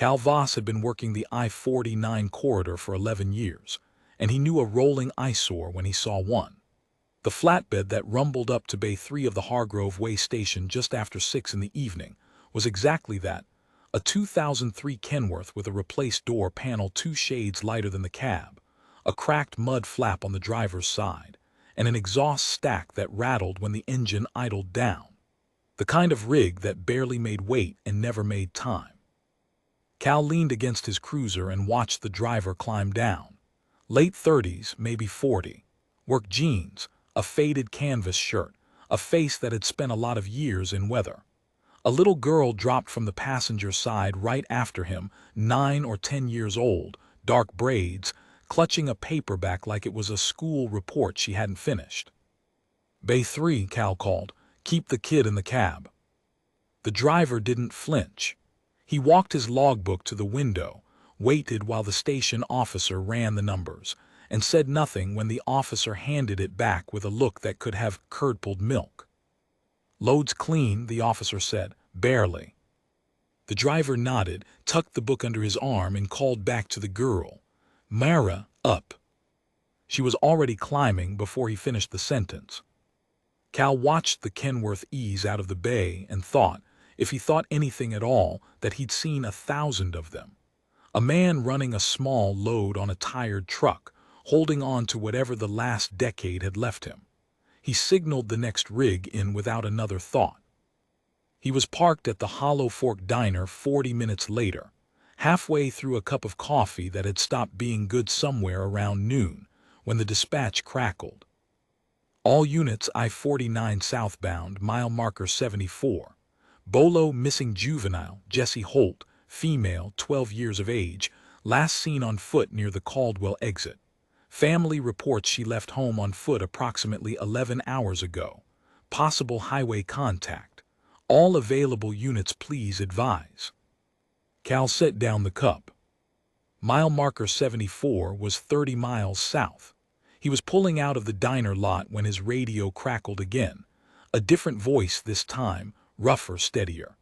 Cal Voss had been working the I-49 corridor for 11 years, and he knew a rolling eyesore when he saw one. The flatbed that rumbled up to Bay 3 of the Hargrove Way station just after 6 in the evening was exactly that, a 2003 Kenworth with a replaced door panel 2 shades lighter than the cab, a cracked mud flap on the driver's side, and an exhaust stack that rattled when the engine idled down. The kind of rig that barely made weight and never made time. Cal leaned against his cruiser and watched the driver climb down. Late 30s, maybe 40. Work jeans, a faded canvas shirt, a face that had spent a lot of years in weather. A little girl dropped from the passenger side right after him, 9 or 10 years old, dark braids, clutching a paperback like it was a school report she hadn't finished. "Bay 3, Cal called. "Keep the kid in the cab." The driver didn't flinch. He walked his logbook to the window, waited while the station officer ran the numbers, and said nothing when the officer handed it back with a look that could have curdled milk. "Load's clean," the officer said. "Barely." The driver nodded, tucked the book under his arm, and called back to the girl. "Mara, up." She was already climbing before he finished the sentence. Cal watched the Kenworth ease out of the bay and thought, if he thought anything at all, that he'd seen 1,000 of them. A man running a small load on a tired truck, holding on to whatever the last decade had left him. He signaled the next rig in without another thought. He was parked at the Hollow Fork Diner 40 minutes later, halfway through a cup of coffee that had stopped being good somewhere around noon, when the dispatch crackled. "All units I-49 southbound, mile marker 74. Bolo missing juvenile, Jessie Holt, female, 12 years of age, last seen on foot near the Caldwell exit. Family reports she left home on foot approximately 11 hours ago. Possible highway contact. All available units please advise." Cal set down the cup. Mile marker 74 was 30 miles south. He was pulling out of the diner lot when his radio crackled again. A different voice this time, rougher, steadier.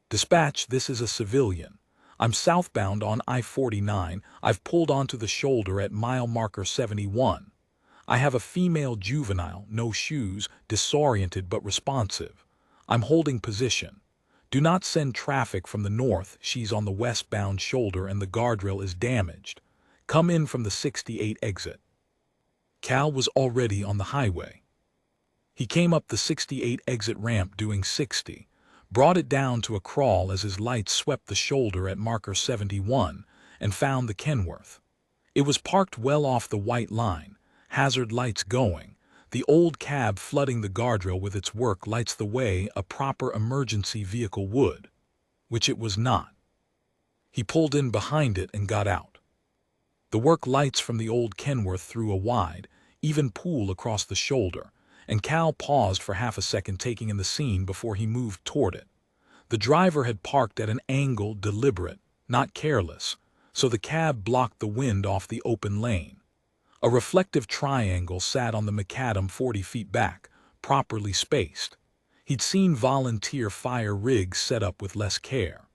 "Dispatch, this is a civilian. I'm southbound on I-49. I've pulled onto the shoulder at mile marker 71. I have a female juvenile, no shoes, disoriented but responsive. I'm holding position. Do not send traffic from the north. She's on the westbound shoulder and the guardrail is damaged. Come in from the 68 exit." Cal was already on the highway. He came up the 68 exit ramp doing 60, brought it down to a crawl as his lights swept the shoulder at marker 71, and found the Kenworth. It was parked well off the white line, hazard lights going, the old cab flooding the guardrail with its work lights the way a proper emergency vehicle would, which it was not. He pulled in behind it and got out. The work lights from the old Kenworth threw a wide, even pool across the shoulder, and Cal paused for half a second taking in the scene before he moved toward it. The driver had parked at an angle deliberate, not careless, so the cab blocked the wind off the open lane. A reflective triangle sat on the macadam 40 feet back, properly spaced. He'd seen volunteer fire rigs set up with less care.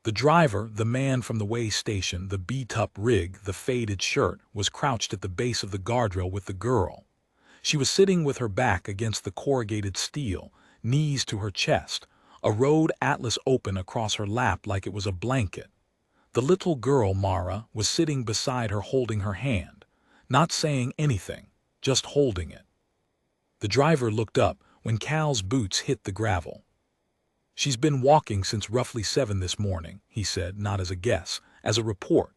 The driver, the man from the way station, the beat-up rig, the faded shirt, was crouched at the base of the guardrail with the girl. She was sitting with her back against the corrugated steel, knees to her chest, a road atlas open across her lap like it was a blanket. The little girl, Mara, was sitting beside her holding her hand, not saying anything, just holding it. The driver looked up when Cal's boots hit the gravel. "She's been walking since roughly 7 this morning," he said, not as a guess, as a report.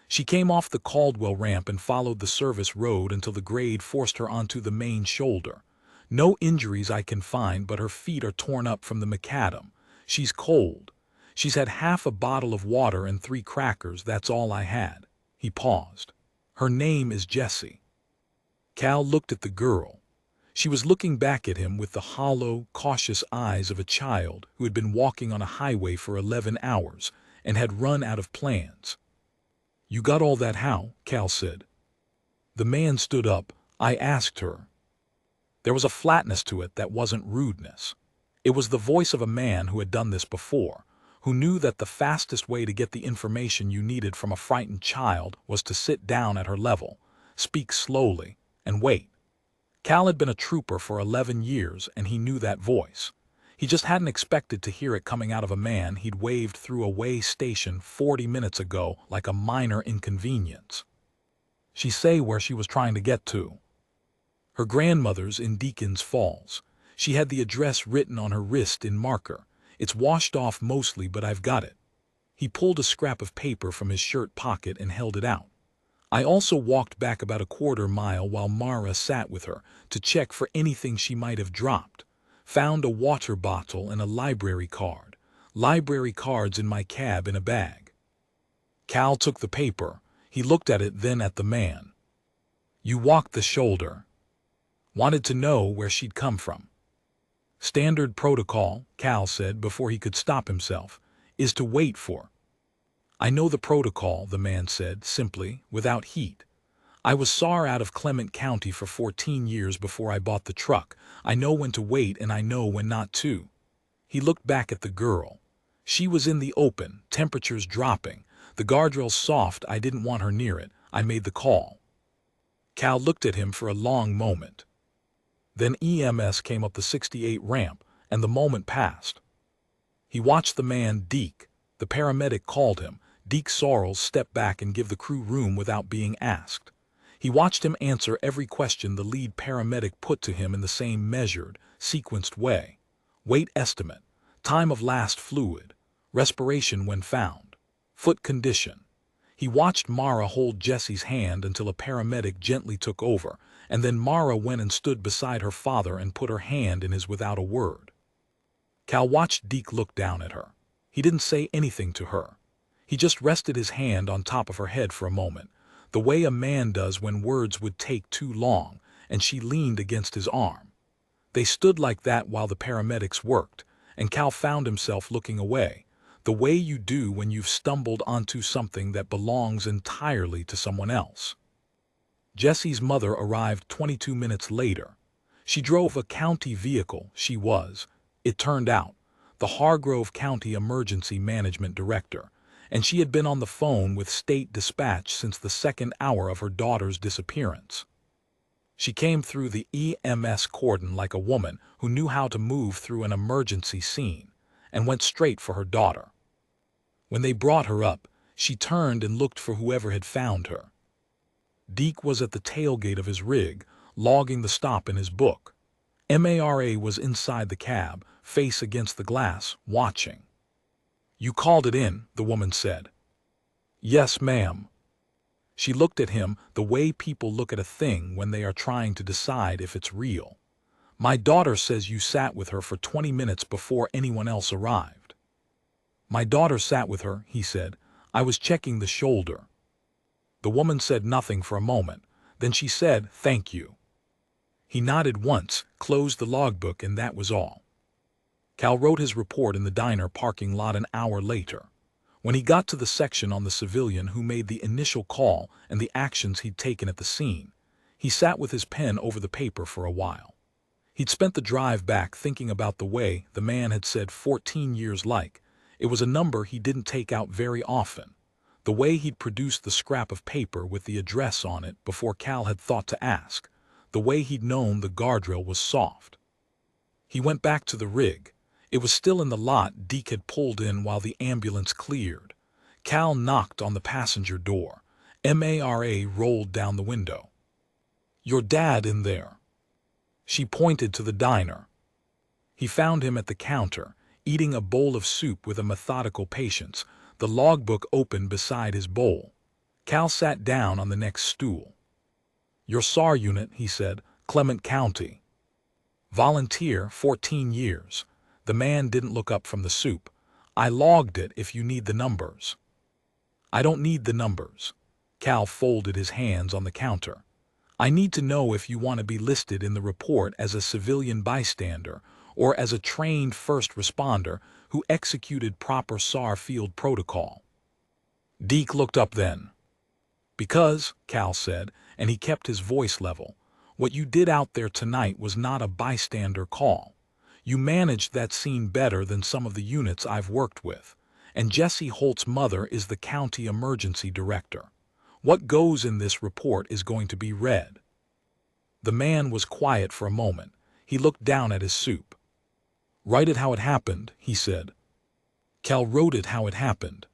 "She came off the Caldwell ramp and followed the service road until the grade forced her onto the main shoulder. No injuries I can find, but her feet are torn up from the macadam. She's cold. She's had half a bottle of water and 3 crackers, that's all I had." He paused. "Her name is Jessie." Cal looked at the girl. She was looking back at him with the hollow, cautious eyes of a child who had been walking on a highway for 11 hours and had run out of plans. "You got all that how?" Cal said. The man stood up. "I asked her." There was a flatness to it that wasn't rudeness. It was the voice of a man who had done this before, who knew that the fastest way to get the information you needed from a frightened child was to sit down at her level, speak slowly, and wait. Cal had been a trooper for 11 years, and he knew that voice. He just hadn't expected to hear it coming out of a man he'd waved through a way station 40 minutes ago like a minor inconvenience. She say where she was trying to get to. Her grandmother's in Deacon's Falls. She had the address written on her wrist in marker. It's washed off mostly, but I've got it. He pulled a scrap of paper from his shirt pocket and held it out. I also walked back about a quarter mile while Mara sat with her to check for anything she might have dropped. Found a water bottle and a library card. Library cards in my cab in a bag. Cal took the paper. He looked at it, then at the man. You walked the shoulder. Wanted to know where she'd come from. Standard protocol, Cal said before he could stop himself, is to wait for. I know the protocol, the man said, simply, without heat. I was SAR out of Clement County for 14 years before I bought the truck. I know when to wait and I know when not to. He looked back at the girl. She was in the open, temperatures dropping. The guardrail's soft, I didn't want her near it. I made the call. Cal looked at him for a long moment. Then EMS came up the 68 ramp, and the moment passed. He watched the man, Deke. The paramedic called him. Deke Sorrells stepped back and give the crew room without being asked. He watched him answer every question the lead paramedic put to him in the same measured, sequenced way. Weight estimate, time of last fluid, respiration when found, foot condition. He watched Mara hold Jesse's hand until a paramedic gently took over, and then Mara went and stood beside her father and put her hand in his without a word. Cal watched Deke look down at her. He didn't say anything to her. He just rested his hand on top of her head for a moment, the way a man does when words would take too long, and she leaned against his arm. They stood like that while the paramedics worked, and Cal found himself looking away, the way you do when you've stumbled onto something that belongs entirely to someone else. Jesse's mother arrived 22 minutes later. She drove a county vehicle. She was, it turned out, the Hargrove County Emergency Management Director, and she had been on the phone with State Dispatch since the second hour of her daughter's disappearance. She came through the EMS cordon like a woman who knew how to move through an emergency scene, and went straight for her daughter. When they brought her up, she turned and looked for whoever had found her. Deke was at the tailgate of his rig, logging the stop in his book. Mara was inside the cab, face against the glass, watching. You called it in, the woman said. Yes, ma'am. She looked at him the way people look at a thing when they are trying to decide if it's real. My daughter says you sat with her for 20 minutes before anyone else arrived. My daughter sat with her, he said. I was checking the shoulder. The woman said nothing for a moment. Then she said, thank you. He nodded once, closed the logbook, and that was all. Cal wrote his report in the diner parking lot an hour later. When he got to the section on the civilian who made the initial call and the actions he'd taken at the scene, he sat with his pen over the paper for a while. He'd spent the drive back thinking about the way the man had said 14 years like. It was a number he didn't take out very often. The way he'd produced the scrap of paper with the address on it before Cal had thought to ask. The way he'd known the guardrail was soft. He went back to the rig. It was still in the lot Deke had pulled in while the ambulance cleared. Cal knocked on the passenger door. Mara rolled down the window. Your dad in there. She pointed to the diner. He found him at the counter, eating a bowl of soup with a methodical patience, the logbook open beside his bowl. Cal sat down on the next stool. Your SAR unit, he said, Clement County. Volunteer, 14 years. The man didn't look up from the soup. I logged it if you need the numbers. I don't need the numbers. Cal folded his hands on the counter. I need to know if you want to be listed in the report as a civilian bystander or as a trained first responder who executed proper SAR field protocol. Deke looked up then. Because, Cal said, and he kept his voice level, what you did out there tonight was not a bystander call. You managed that scene better than some of the units I've worked with. and Jesse Holt's mother is the county emergency director. What goes in this report is going to be read. The man was quiet for a moment. He looked down at his soup. "Write it how it happened," he said. Cal wrote it how it happened.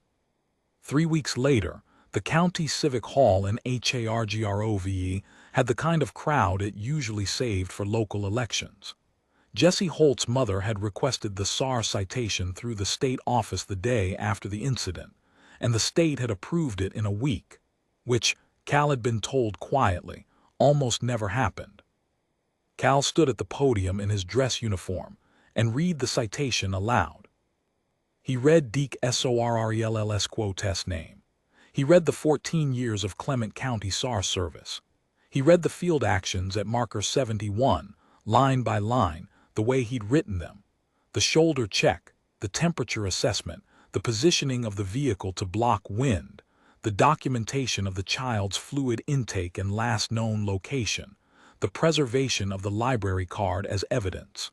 3 weeks later, the county civic hall in Hargrove had the kind of crowd it usually saved for local elections. Jesse Holt's mother had requested the SAR citation through the state office the day after the incident, and the state had approved it in a week, which, Cal had been told quietly, almost never happened. Cal stood at the podium in his dress uniform and read the citation aloud. He read Deke Sorrell's quotest name. He read the 14 years of Clement County SAR service. He read the field actions at marker 71, line by line, the way he'd written them. The shoulder check, the temperature assessment, the positioning of the vehicle to block wind, the documentation of the child's fluid intake and last known location, the preservation of the library card as evidence.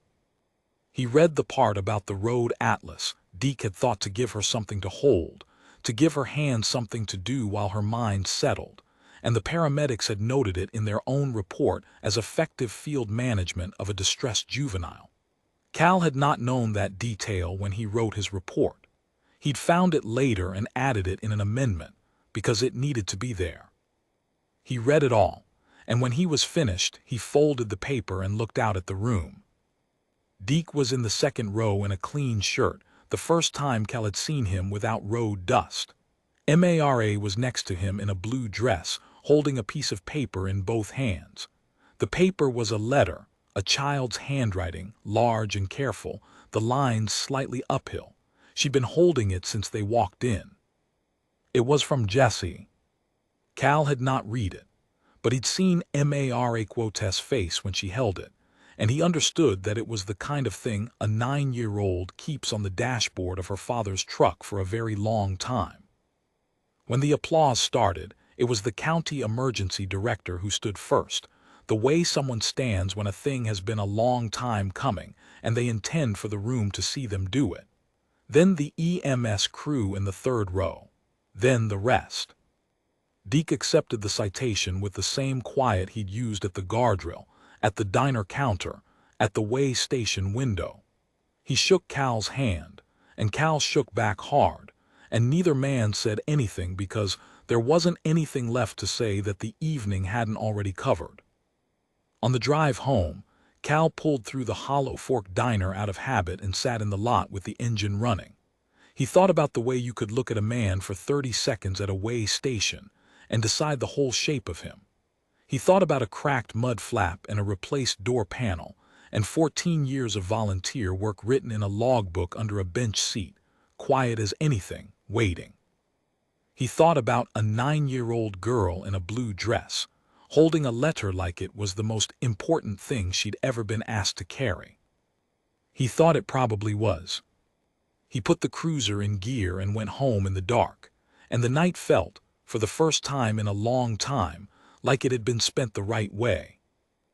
He read the part about the road atlas. Deke had thought to give her something to hold, to give her hand something to do while her mind settled, and the paramedics had noted it in their own report as effective field management of a distressed juvenile. Cal had not known that detail when he wrote his report. He'd found it later and added it in an amendment, because it needed to be there. He read it all, and when he was finished, he folded the paper and looked out at the room. Deke was in the second row in a clean shirt, the first time Cal had seen him without road dust. Mara was next to him in a blue dress, holding a piece of paper in both hands. The paper was a letter, a child's handwriting, large and careful, the lines slightly uphill. She'd been holding it since they walked in. It was from Jesse. Cal had not read it, but he'd seen Mara Quotest's face when she held it, and he understood that it was the kind of thing a 9-year-old keeps on the dashboard of her father's truck for a very long time. When the applause started, it was the county emergency director who stood first, the way someone stands when a thing has been a long time coming and they intend for the room to see them do it. Then the EMS crew in the third row. Then the rest. Deke accepted the citation with the same quiet he'd used at the guardrail, at the diner counter, at the way station window. He shook Cal's hand, and Cal shook back hard, and neither man said anything because there wasn't anything left to say that the evening hadn't already covered. On the drive home, Cal pulled through the Hollow Fork Diner out of habit and sat in the lot with the engine running. He thought about the way you could look at a man for 30 seconds at a way station and decide the whole shape of him. He thought about a cracked mud flap and a replaced door panel and 14 years of volunteer work written in a logbook under a bench seat, quiet as anything, waiting. He thought about a 9-year-old girl in a blue dress. Holding a letter like it was the most important thing she'd ever been asked to carry. He thought it probably was. He put the cruiser in gear and went home in the dark, and the night felt, for the first time in a long time, like it had been spent the right way.